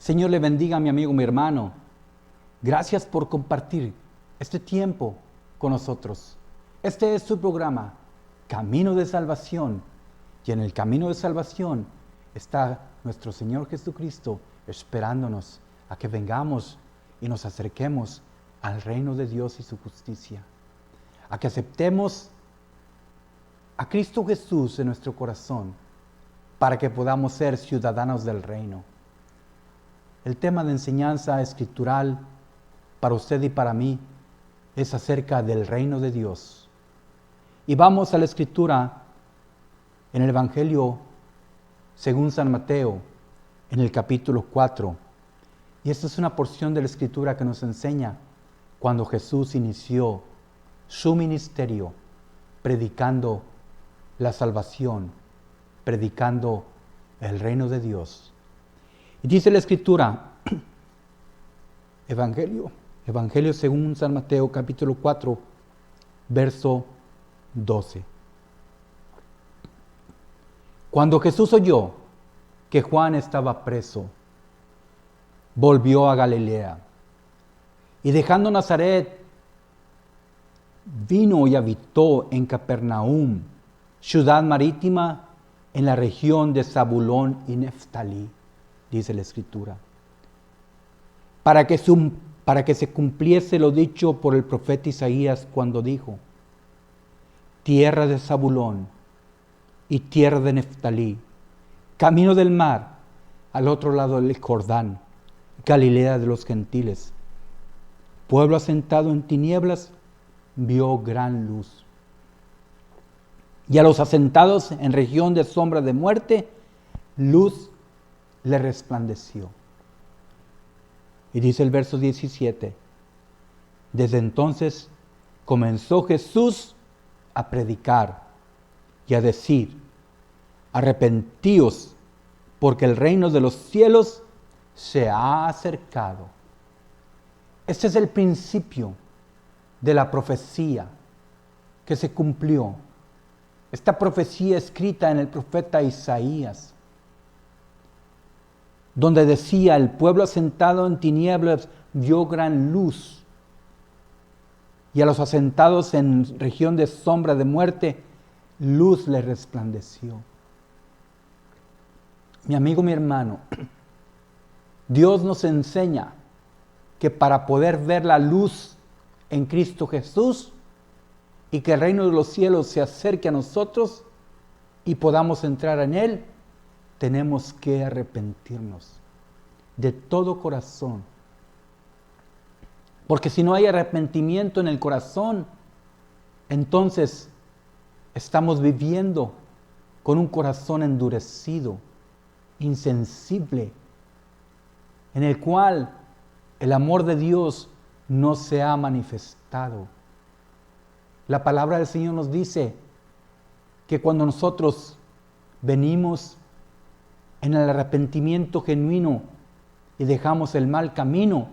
Señor le bendiga a mi amigo, mi hermano. Gracias por compartir este tiempo con nosotros. Este es su programa, Camino de Salvación. Y en el camino de salvación está nuestro Señor Jesucristo esperándonos a que vengamos y nos acerquemos al reino de Dios y su justicia. A que aceptemos a Cristo Jesús en nuestro corazón para que podamos ser ciudadanos del reino. El tema de enseñanza escritural para usted y para mí es acerca del reino de Dios. Y vamos a la escritura en el Evangelio según San Mateo, en el capítulo 4. Y esta es una porción de la escritura que nos enseña cuando Jesús inició su ministerio predicando la salvación, predicando el reino de Dios. Y dice la escritura, Evangelio según San Mateo, capítulo 4, verso 12. Cuando Jesús oyó que Juan estaba preso, volvió a Galilea. Y dejando Nazaret, vino y habitó en Capernaum, ciudad marítima en la región de Zabulón y Neftalí, dice la Escritura. Para que se cumpliese lo dicho por el profeta Isaías cuando dijo: tierra de Zabulón y tierra de Neftalí, camino del mar, al otro lado del Jordán, Galilea de los gentiles. Pueblo asentado en tinieblas vio gran luz. Y a los asentados en región de sombra de muerte, luz le resplandeció. Y dice el verso 17, desde entonces comenzó Jesús a predicar y a decir: arrepentíos, porque el reino de los cielos se ha acercado. Este es el principio de la profecía que se cumplió. Esta profecía escrita en el profeta Isaías, donde decía: el pueblo asentado en tinieblas vio gran luz, y a los asentados en región de sombra de muerte, luz le resplandeció. Mi amigo, mi hermano, Dios nos enseña que para poder ver la luz en Cristo Jesús y que el reino de los cielos se acerque a nosotros y podamos entrar en Él, tenemos que arrepentirnos de todo corazón. Porque si no hay arrepentimiento en el corazón, entonces estamos viviendo con un corazón endurecido, insensible, en el cual el amor de Dios no se ha manifestado. La palabra del Señor nos dice que cuando nosotros venimos en el arrepentimiento genuino y dejamos el mal camino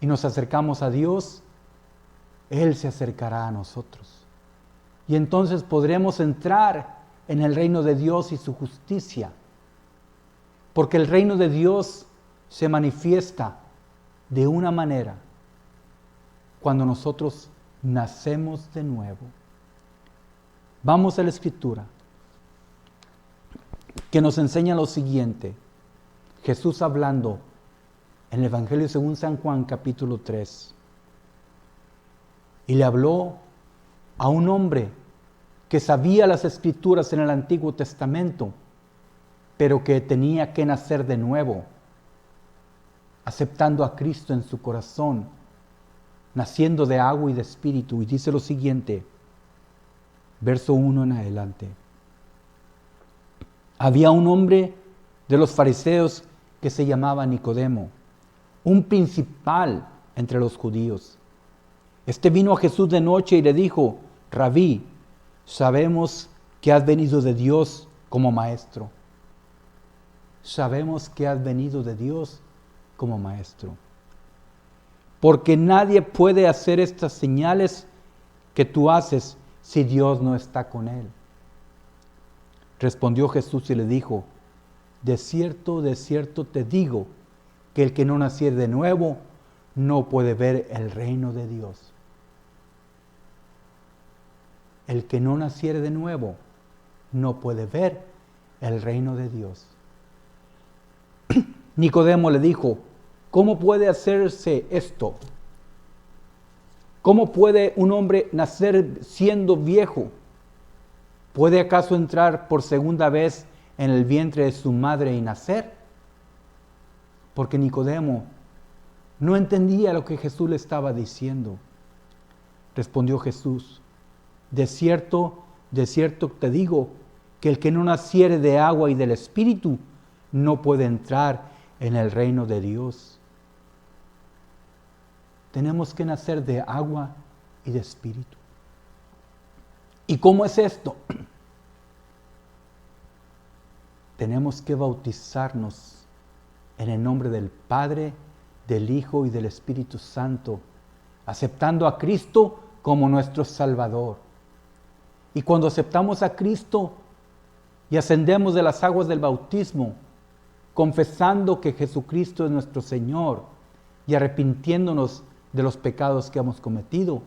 y nos acercamos a Dios, Él se acercará a nosotros. Y entonces podremos entrar en el reino de Dios y su justicia. Porque el reino de Dios se manifiesta de una manera cuando nosotros nacemos de nuevo. Vamos a la Escritura, que nos enseña lo siguiente. Jesús hablando en el Evangelio según San Juan, capítulo 3. Y le habló a un hombre que sabía las Escrituras en el Antiguo Testamento, pero que tenía que nacer de nuevo, aceptando a Cristo en su corazón, naciendo de agua y de espíritu. Y dice lo siguiente, verso 1 en adelante. Había un hombre de los fariseos que se llamaba Nicodemo, un principal entre los judíos. Este vino a Jesús de noche y le dijo: Rabí, sabemos que has venido de Dios como maestro. Sabemos que has venido de Dios como maestro. Porque nadie puede hacer estas señales que tú haces si Dios no está con él. Respondió Jesús y le dijo: de cierto te digo, que el que no naciere de nuevo no puede ver el reino de Dios. El que no naciere de nuevo no puede ver el reino de Dios. Nicodemo le dijo, ¿cómo puede hacerse esto? ¿Cómo puede un hombre nacer siendo viejo? ¿Puede acaso entrar por segunda vez en el vientre de su madre y nacer? Porque Nicodemo no entendía lo que Jesús le estaba diciendo. Respondió Jesús, de cierto te digo, que el que no naciere de agua y del Espíritu no puede entrar en el reino de Dios. Tenemos que nacer de agua y de Espíritu. ¿Y cómo es esto? Tenemos que bautizarnos en el nombre del Padre, del Hijo y del Espíritu Santo, aceptando a Cristo como nuestro Salvador. Y cuando aceptamos a Cristo y ascendemos de las aguas del bautismo, confesando que Jesucristo es nuestro Señor y arrepintiéndonos de los pecados que hemos cometido,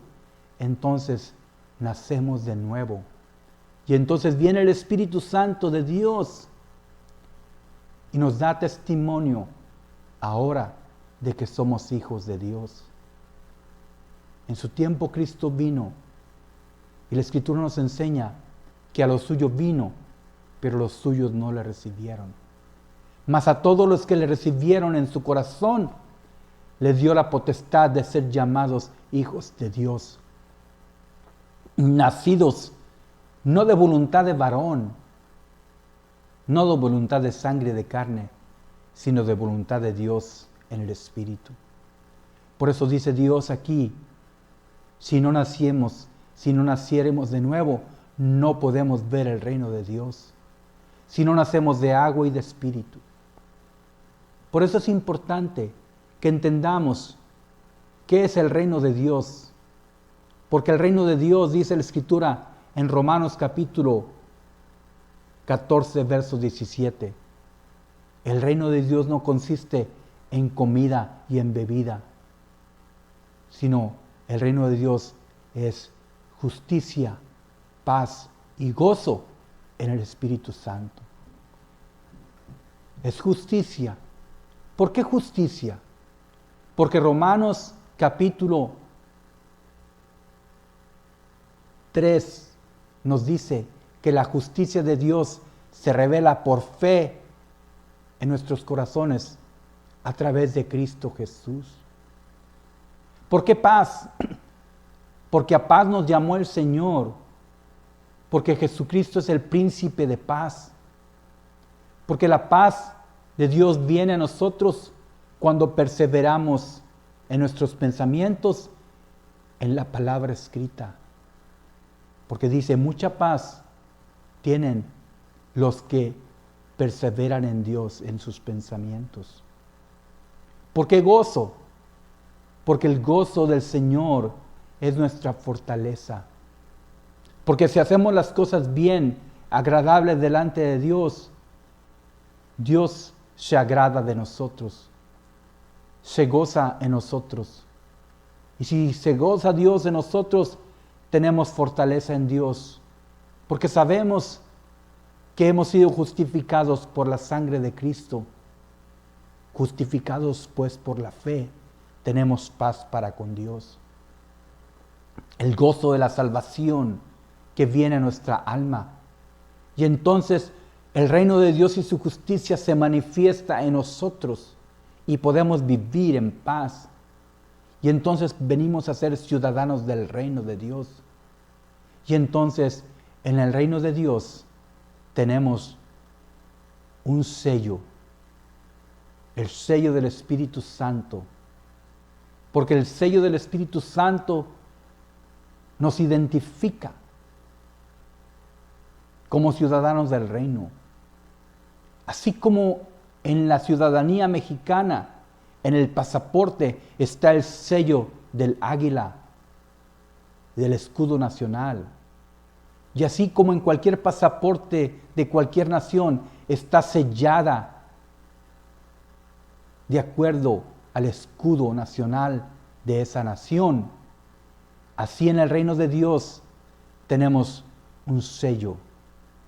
entonces nacemos de nuevo. Y entonces viene el Espíritu Santo de Dios y nos da testimonio ahora de que somos hijos de Dios. En su tiempo Cristo vino y la Escritura nos enseña que a los suyos vino, pero los suyos no le recibieron. Mas a todos los que le recibieron en su corazón, les dio la potestad de ser llamados hijos de Dios, nacidos no de voluntad de varón, no de voluntad de sangre y de carne, sino de voluntad de Dios en el Espíritu. Por eso dice Dios aquí, si no naciéramos de nuevo, no podemos ver el reino de Dios. Si no nacemos de agua y de Espíritu. Por eso es importante que entendamos qué es el reino de Dios. Porque el reino de Dios, dice la Escritura en Romanos capítulo 14, verso 17. El reino de Dios no consiste en comida y en bebida, sino el reino de Dios es justicia, paz y gozo en el Espíritu Santo. Es justicia. ¿Por qué justicia? Porque Romanos capítulo 3 nos dice que la justicia de Dios se revela por fe en nuestros corazones a través de Cristo Jesús. ¿Por qué paz? Porque a paz nos llamó el Señor, porque Jesucristo es el príncipe de paz, porque la paz de Dios viene a nosotros cuando perseveramos en nuestros pensamientos en la palabra escrita. Porque dice, mucha paz tienen los que perseveran en Dios, en sus pensamientos. ¿Por qué gozo? Porque el gozo del Señor es nuestra fortaleza. Porque si hacemos las cosas bien, agradables delante de Dios, Dios se agrada de nosotros, se goza en nosotros. Y si se goza Dios en nosotros, tenemos fortaleza en Dios, porque sabemos que hemos sido justificados por la sangre de Cristo. Justificados pues por la fe, tenemos paz para con Dios. El gozo de la salvación que viene a nuestra alma. Y entonces el reino de Dios y su justicia se manifiesta en nosotros y podemos vivir en paz. Y entonces venimos a ser ciudadanos del reino de Dios. Y entonces en el reino de Dios tenemos un sello, el sello del Espíritu Santo. Porque el sello del Espíritu Santo nos identifica como ciudadanos del reino. Así como en la ciudadanía mexicana, en el pasaporte está el sello del águila, del escudo nacional. Y así como en cualquier pasaporte de cualquier nación está sellada de acuerdo al escudo nacional de esa nación. Así en el reino de Dios tenemos un sello,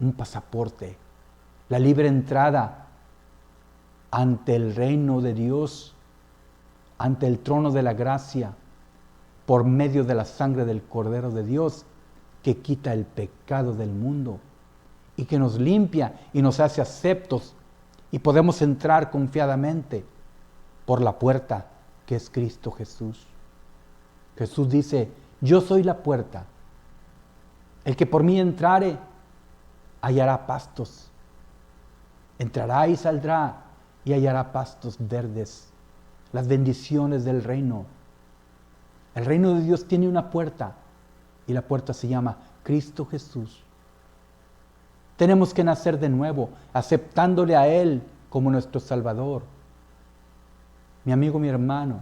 un pasaporte, la libre entrada ante el reino de Dios, ante el trono de la gracia, por medio de la sangre del Cordero de Dios, que quita el pecado del mundo y que nos limpia y nos hace aceptos, y podemos entrar confiadamente por la puerta que es Cristo Jesús. Jesús dice: yo soy la puerta. El que por mí entrare, hallará pastos. Entrará y saldrá y hallará pastos verdes, las bendiciones del reino. El reino de Dios tiene una puerta y la puerta se llama Cristo Jesús. Tenemos que nacer de nuevo, aceptándole a Él como nuestro Salvador. Mi amigo, mi hermano,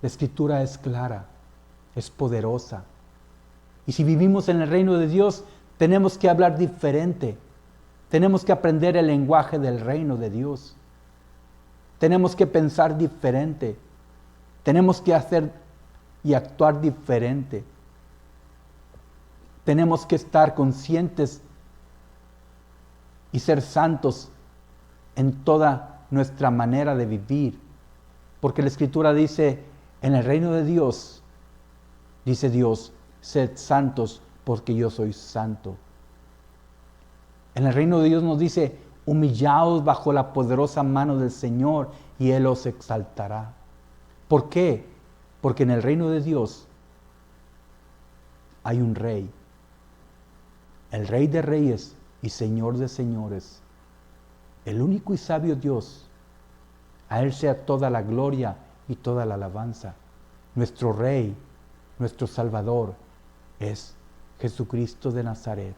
la Escritura es clara, es poderosa. Y si vivimos en el reino de Dios, tenemos que hablar diferente. Tenemos que aprender el lenguaje del reino de Dios. Tenemos que pensar diferente. Tenemos que hacer y actuar diferente. Tenemos que estar conscientes y ser santos en toda nuestra manera de vivir. Porque la Escritura dice: en el reino de Dios, dice Dios, sed santos porque yo soy santo. En el reino de Dios nos dice: humillaos bajo la poderosa mano del Señor y Él os exaltará. ¿Por qué? Porque en el reino de Dios hay un rey, el Rey de reyes y Señor de señores, el único y sabio Dios. A Él sea toda la gloria y toda la alabanza. Nuestro Rey, nuestro Salvador, es Jesucristo de Nazaret,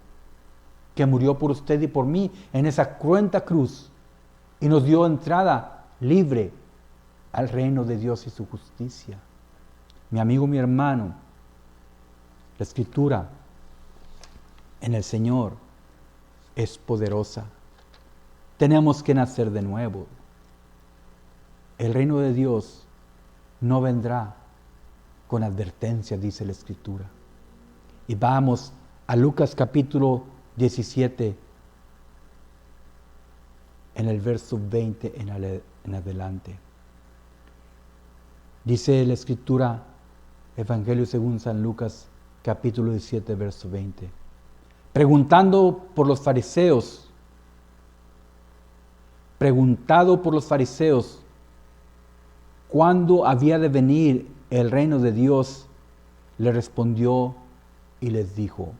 que murió por usted y por mí en esa cruenta cruz y nos dio entrada libre al reino de Dios y su justicia. Mi amigo, mi hermano, la Escritura en el Señor es poderosa. Tenemos que nacer de nuevo. El reino de Dios no vendrá con advertencia, dice la Escritura. Y vamos a Lucas capítulo 17, en el verso 20 en adelante. Dice la Escritura, Evangelio según San Lucas, capítulo 17, verso 20. Preguntado por los fariseos, ¿cuándo había de venir el reino de Dios? Le respondió y les dijo: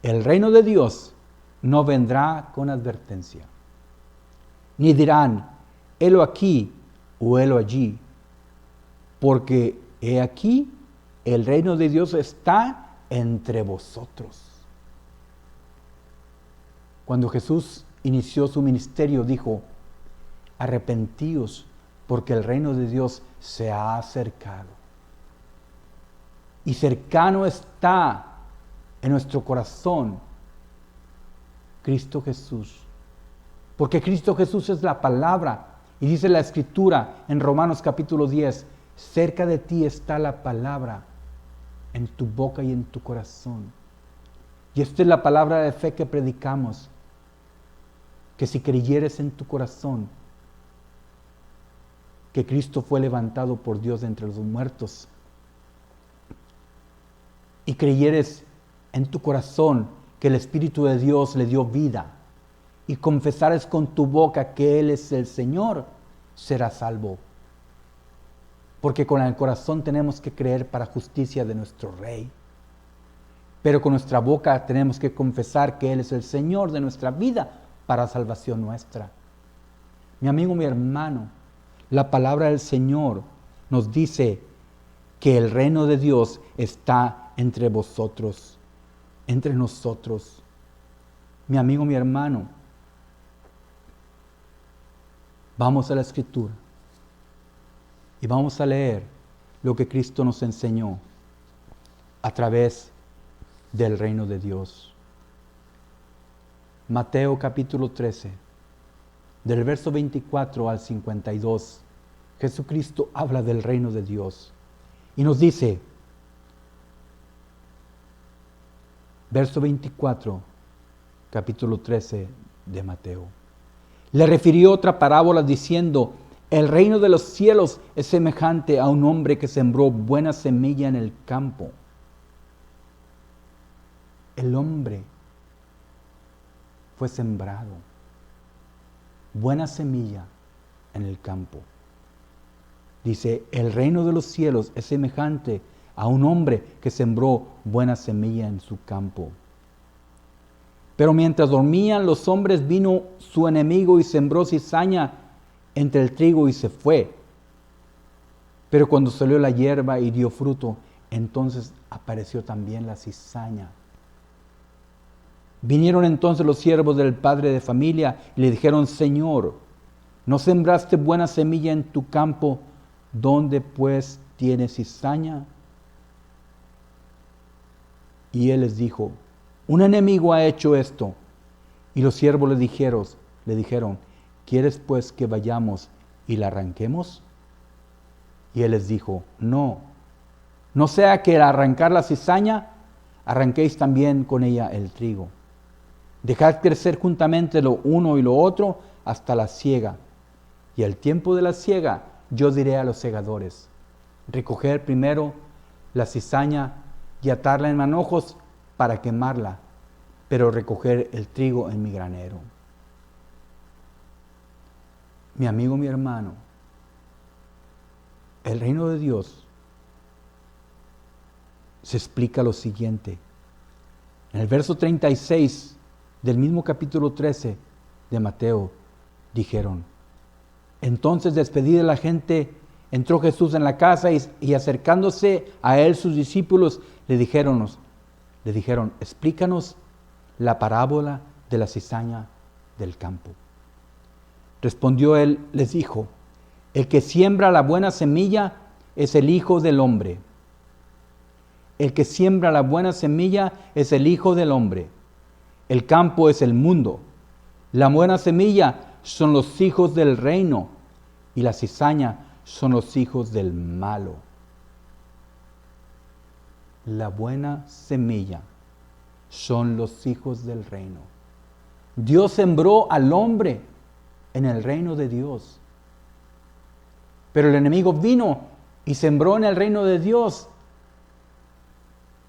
el reino de Dios no vendrá con advertencia, ni dirán: helo aquí o helo allí, porque he aquí, el reino de Dios está entre vosotros. Cuando Jesús inició su ministerio, dijo: arrepentíos, porque el reino de Dios se ha acercado. Y cercano está en nuestro corazón Cristo Jesús. Porque Cristo Jesús es la palabra. Y dice la Escritura en Romanos capítulo 10, cerca de ti está la palabra, en tu boca y en tu corazón. Y esta es la palabra de fe que predicamos, que si creyeres en tu corazón que Cristo fue levantado por Dios de entre los muertos, y creyeres en tu corazón que el Espíritu de Dios le dio vida, y confesares con tu boca que Él es el Señor, serás salvo. Porque con el corazón tenemos que creer para justicia de nuestro Rey, pero con nuestra boca tenemos que confesar que Él es el Señor de nuestra vida para salvación nuestra. Mi amigo, mi hermano, la palabra del Señor nos dice que el reino de Dios está entre vosotros, entre nosotros. Mi amigo, mi hermano, vamos a la Escritura y vamos a leer lo que Cristo nos enseñó a través del reino de Dios. Mateo capítulo 13, del verso 24 al 52, Jesucristo habla del reino de Dios y nos dice, verso 24, capítulo 13 de Mateo. Le refirió otra parábola diciendo, el reino de los cielos es semejante a un hombre que sembró buena semilla en el campo. El hombre fue sembrado, buena semilla en el campo. Dice, el reino de los cielos es semejante a un hombre que sembró buena semilla en su campo. Pero mientras dormían los hombres, vino su enemigo y sembró cizaña entre el trigo y se fue. Pero cuando salió la hierba y dio fruto, entonces apareció también la cizaña. Vinieron entonces los siervos del padre de familia y le dijeron, Señor, ¿no sembraste buena semilla en tu campo? ¿Dónde pues tienes cizaña? Y él les dijo, un enemigo ha hecho esto. Y los siervos le dijeron, ¿quieres pues que vayamos y la arranquemos? Y él les dijo, no sea que al arrancar la cizaña, arranquéis también con ella el trigo. Dejad crecer juntamente lo uno y lo otro hasta la siega. Y al tiempo de la siega, yo diré a los segadores, recoger primero la cizaña y atarla en manojos para quemarla, pero recoger el trigo en mi granero. Mi amigo, mi hermano, el reino de Dios se explica lo siguiente. En el verso 36 del mismo capítulo 13 de Mateo, dijeron, entonces despedida la gente, entró Jesús en la casa y acercándose a él sus discípulos le dijeron, explícanos la parábola de la cizaña del campo. Respondió él, les dijo, el que siembra la buena semilla es el Hijo del Hombre. El que siembra la buena semilla es el Hijo del Hombre. El campo es el mundo. La buena semilla son los hijos del reino y la cizaña son los hijos del malo. La buena semilla son los hijos del reino. Dios sembró al hombre en el reino de Dios. Pero el enemigo vino y sembró en el reino de Dios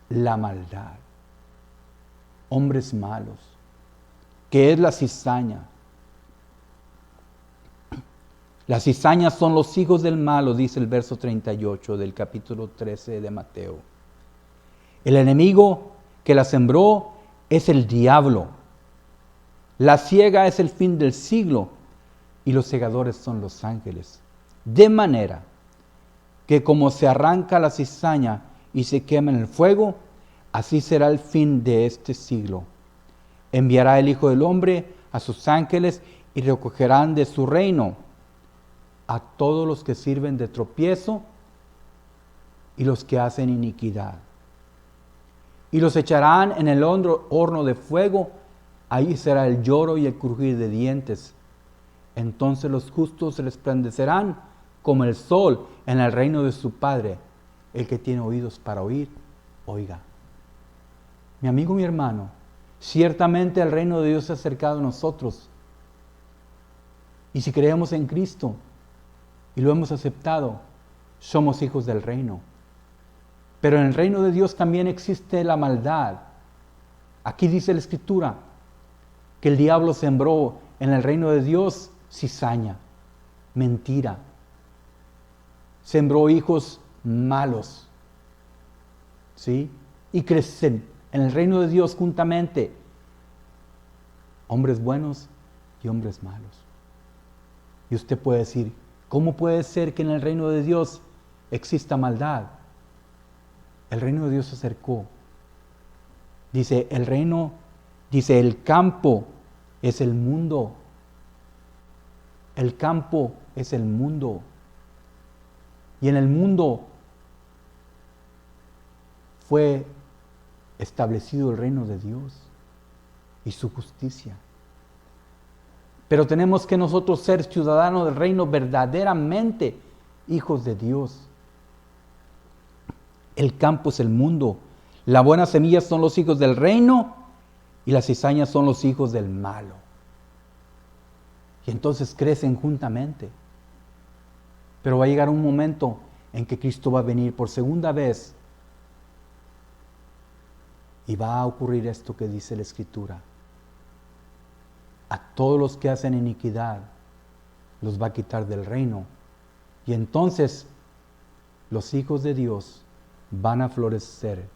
la maldad. Hombres malos, que es la cizaña. Las cizañas son los hijos del malo, dice el verso 38 del capítulo 13 de Mateo. El enemigo que la sembró es el diablo. La siega es el fin del siglo y los segadores son los ángeles. De manera que como se arranca la cizaña y se quema en el fuego, así será el fin de este siglo. Enviará el Hijo del Hombre a sus ángeles y recogerán de su reino a todos los que sirven de tropiezo y los que hacen iniquidad. Y los echarán en el horno de fuego, ahí será el lloro y el crujir de dientes. Entonces los justos resplandecerán como el sol en el reino de su Padre. El que tiene oídos para oír, oiga. Mi amigo, mi hermano, ciertamente el reino de Dios se ha acercado a nosotros. Y si creemos en Cristo y lo hemos aceptado, somos hijos del reino. Pero en el reino de Dios también existe la maldad. Aquí dice la Escritura que el diablo sembró en el reino de Dios cizaña, mentira. Sembró hijos malos, ¿sí? Y crecen en el reino de Dios juntamente hombres buenos y hombres malos. Y usted puede decir, ¿cómo puede ser que en el reino de Dios exista maldad? El reino de Dios se acercó. Dice, el campo es el mundo. El campo es el mundo. Y en el mundo fue establecido el reino de Dios y su justicia. Pero tenemos que nosotros ser ciudadanos del reino, verdaderamente hijos de Dios. El campo es el mundo. La buena semilla son los hijos del reino y las cizañas son los hijos del malo. Y entonces crecen juntamente. Pero va a llegar un momento en que Cristo va a venir por segunda vez y va a ocurrir esto que dice la Escritura. A todos los que hacen iniquidad los va a quitar del reino. Y entonces los hijos de Dios van a florecer,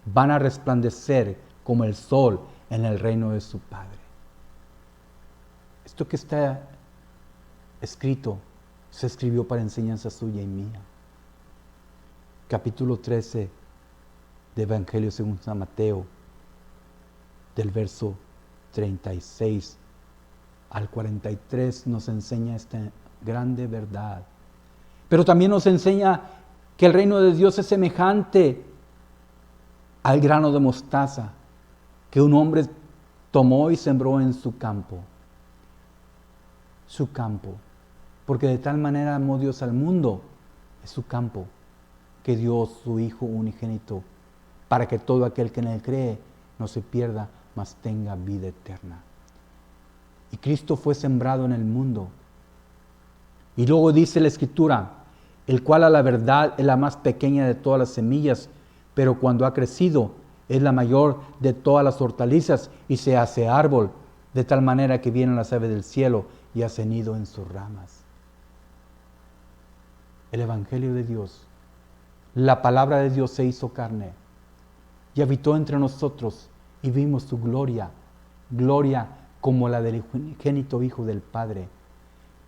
van a resplandecer como el sol en el reino de su Padre. Esto que está escrito se escribió para enseñanza suya y mía. Capítulo 13 de Evangelio según San Mateo, del verso 36 al 43 nos enseña esta grande verdad. Pero también nos enseña que el reino de Dios es semejante al grano de mostaza que un hombre tomó y sembró en su campo. Su campo. Porque de tal manera amó Dios al mundo, es su campo, que dio su Hijo unigénito, para que todo aquel que en él cree no se pierda, mas tenga vida eterna. Y Cristo fue sembrado en el mundo. Y luego dice la Escritura, el cual a la verdad es la más pequeña de todas las semillas, pero cuando ha crecido es la mayor de todas las hortalizas y se hace árbol, de tal manera que vienen las aves del cielo y hacen nido en sus ramas. El Evangelio de Dios, la palabra de Dios se hizo carne y habitó entre nosotros y vimos su gloria, gloria como la del unigénito Hijo del Padre,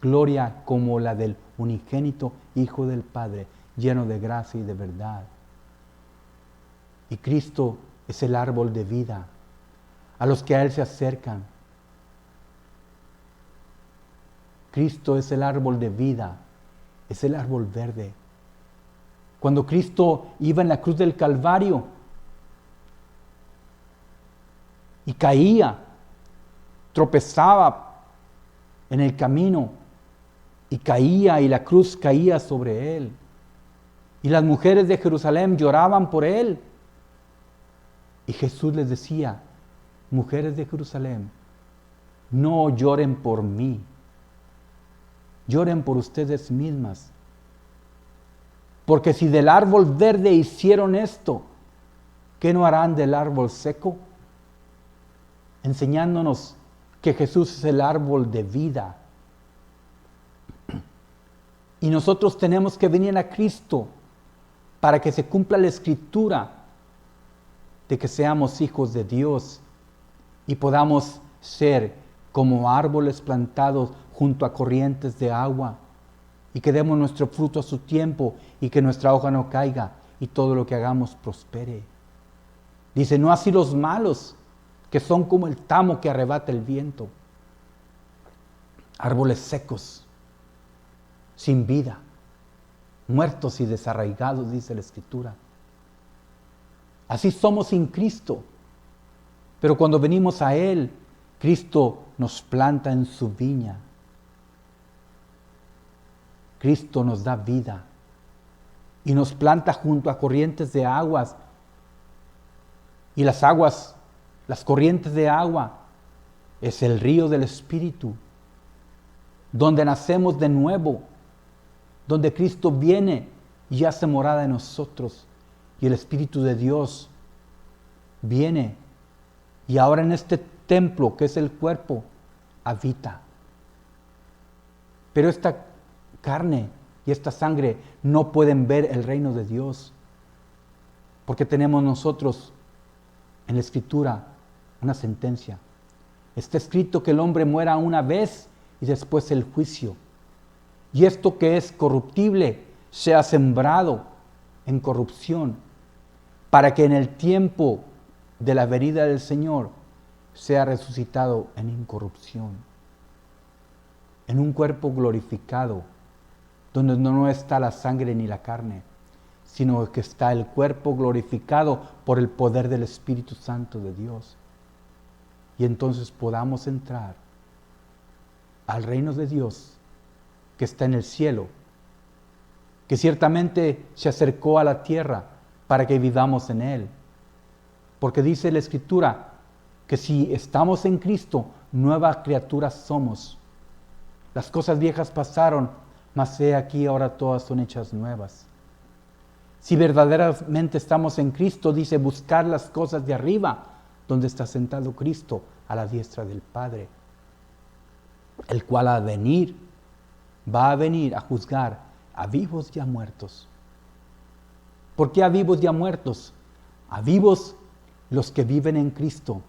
gloria como la del unigénito Hijo del Padre, lleno de gracia y de verdad. Y Cristo es el árbol de vida, a los que a Él se acercan. Cristo es el árbol de vida, es el árbol verde. Cuando Cristo iba en la cruz del Calvario y caía, tropezaba en el camino y caía y la cruz caía sobre él. Y las mujeres de Jerusalén lloraban por él. Y Jesús les decía, mujeres de Jerusalén, no lloren por mí, lloren por ustedes mismas. Porque si del árbol verde hicieron esto, ¿qué no harán del árbol seco? Enseñándonos que Jesús es el árbol de vida. Y nosotros tenemos que venir a Cristo para que se cumpla la Escritura de que seamos hijos de Dios y podamos ser como árboles plantados junto a corrientes de agua y que demos nuestro fruto a su tiempo y que nuestra hoja no caiga y todo lo que hagamos prospere. Dice, no así los malos, que son como el tamo que arrebata el viento. Árboles secos, sin vida, muertos y desarraigados, dice la Escritura. Así somos sin Cristo. Pero cuando venimos a Él, Cristo nos planta en su viña. Cristo nos da vida y nos planta junto a corrientes de aguas. Y las aguas, las corrientes de agua, es el río del Espíritu, donde nacemos de nuevo, donde Cristo viene y hace morada en nosotros. Y el Espíritu de Dios viene y ahora en este templo que es el cuerpo habita. Pero esta carne y esta sangre no pueden ver el reino de Dios, porque tenemos nosotros en la Escritura una sentencia. Está escrito que el hombre muera una vez y después el juicio. Y esto que es corruptible sea sembrado en corrupción, para que en el tiempo de la venida del Señor sea resucitado en incorrupción, en un cuerpo glorificado, donde no está la sangre ni la carne, sino que está el cuerpo glorificado por el poder del Espíritu Santo de Dios. Y entonces podamos entrar al reino de Dios que está en el cielo, que ciertamente se acercó a la tierra para que vivamos en él. Porque dice la Escritura que si estamos en Cristo, nuevas criaturas somos. Las cosas viejas pasaron, mas he aquí ahora todas son hechas nuevas. Si verdaderamente estamos en Cristo, dice buscar las cosas de arriba, donde está sentado Cristo a la diestra del Padre, el cual va a venir a juzgar a vivos y a muertos. ¿Por qué a vivos y a muertos? A vivos los que viven en Cristo,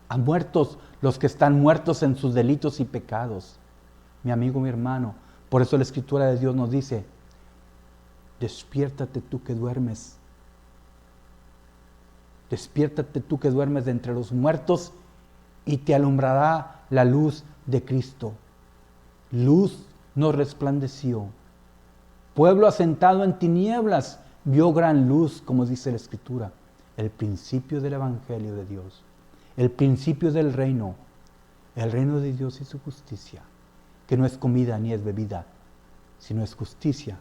a muertos los que están muertos en sus delitos y pecados. Mi amigo, mi hermano, por eso la Escritura de Dios nos dice, despiértate tú que duermes. Despiértate tú que duermes de entre los muertos y te alumbrará la luz de Cristo. Luz nos resplandeció. Pueblo asentado en tinieblas vio gran luz, como dice la Escritura. El principio del Evangelio de Dios, el principio del reino, el reino de Dios y su justicia, que no es comida ni es bebida, sino es justicia,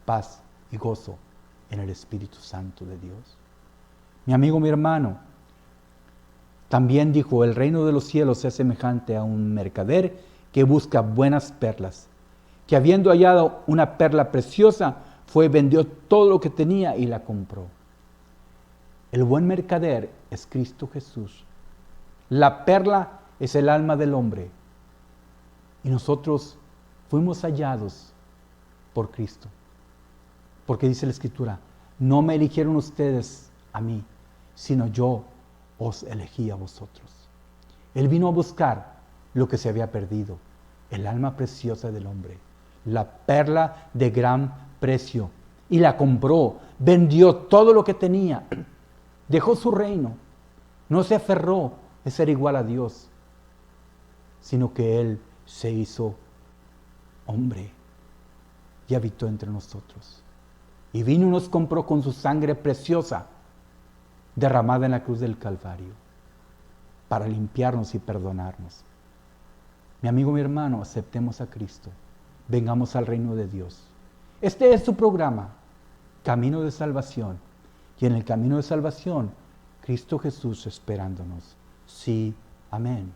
paz y gozo en el Espíritu Santo de Dios. Mi amigo, mi hermano, también dijo, el reino de los cielos es semejante a un mercader que busca buenas perlas, que habiendo hallado una perla preciosa, fue, vendió todo lo que tenía y la compró. El buen mercader es Cristo Jesús. La perla es el alma del hombre. Y nosotros fuimos hallados por Cristo. Porque dice la Escritura, no me eligieron ustedes a mí, sino yo os elegí a vosotros. Él vino a buscar lo que se había perdido, el alma preciosa del hombre, la perla de gran precio. Y la compró, vendió todo lo que tenía. Dejó su reino, no se aferró a ser igual a Dios, sino que Él se hizo hombre y habitó entre nosotros. Y vino y nos compró con su sangre preciosa, derramada en la cruz del Calvario, para limpiarnos y perdonarnos. Mi amigo, mi hermano, aceptemos a Cristo, vengamos al reino de Dios. Este es su programa, Camino de Salvación. Y en el camino de salvación, Cristo Jesús esperándonos. Sí, amén.